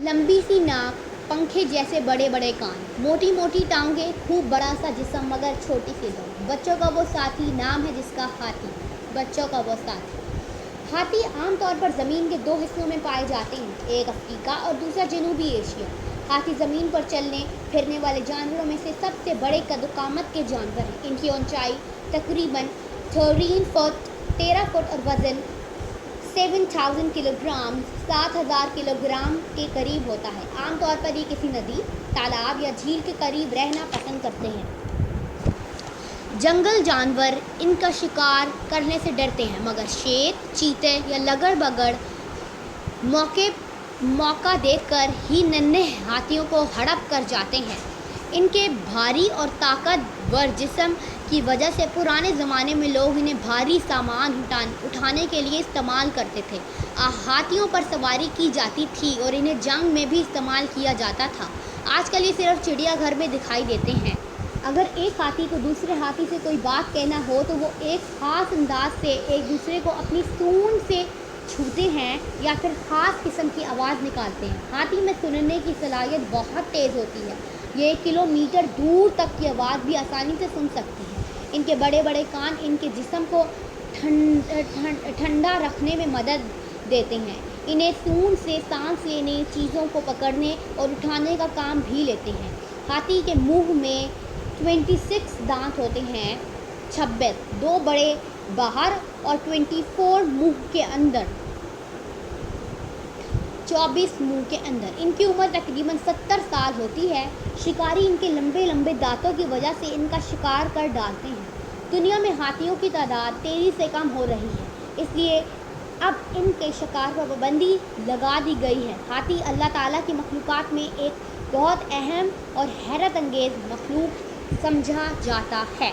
लंबी सी नाक, पंखे जैसे बड़े बड़े कान, मोटी मोटी टांगें, खूब बड़ा सा जिस्म मगर छोटी सी दम। बच्चों का वो साथी, नाम है जिसका हाथी। बच्चों का वो साथी। हाथी आमतौर पर ज़मीन के दो हिस्सों में पाए जाते हैं, एक अफ्रीका और दूसरा जनूबी एशिया। हाथी ज़मीन पर चलने फिरने वाले जानवरों में से सबसे बड़े कद-ओ-कामत के जानवर हैं। इनकी ऊंचाई तकरीबन 13 फुट और वज़न 7000 किलोग्राम 7000 किलोग्राम के करीब होता है। आमतौर पर ये किसी नदी, तालाब या झील के करीब रहना पसंद करते हैं। जंगल जानवर इनका शिकार करने से डरते हैं, मगर शेर, चीते या लगड़-बगड़ मौका देखकर ही नन्हे हाथियों को हड़प कर जाते हैं। इनके भारी और ताकतवर जिस्म की वजह से पुराने ज़माने में लोग इन्हें भारी सामान उठाने के लिए इस्तेमाल करते थे। हाथियों पर सवारी की जाती थी और इन्हें जंग में भी इस्तेमाल किया जाता था। आजकल ये सिर्फ चिड़ियाघर में दिखाई देते हैं। अगर एक हाथी को दूसरे हाथी से कोई बात कहना हो तो वो एक ख़ास अंदाज से एक दूसरे को अपनी सूंड से छूते हैं या फिर ख़ास किस्म की आवाज़ निकालते हैं। हाथी में सुनने की सलाहियत बहुत तेज़ होती है। ये किलोमीटर दूर तक की आवाज़ भी आसानी से सुन सकती है। इनके बड़े बड़े कान इनके जिस्म को ठंडा रखने में मदद देते हैं। इन्हें सूंड से सांस लेने, चीज़ों को पकड़ने और उठाने का काम भी लेते हैं। हाथी के मुंह में 26 दांत होते हैं, 26 दो बड़े बाहर और 24 मुंह के अंदर, 24 मुंह के अंदर। इनकी उम्र तकरीबन 70 साल होती है। शिकारी इनके लंबे लंबे दांतों की वजह से इनका शिकार कर डालते हैं। दुनिया में हाथियों की तादाद तेज़ी से कम हो रही है, इसलिए अब इनके शिकार पर पाबंदी लगा दी गई है। हाथी अल्लाह ताला की मखलूक़ात में एक बहुत अहम और हैरत अंगेज़ मखलूक समझा जाता है।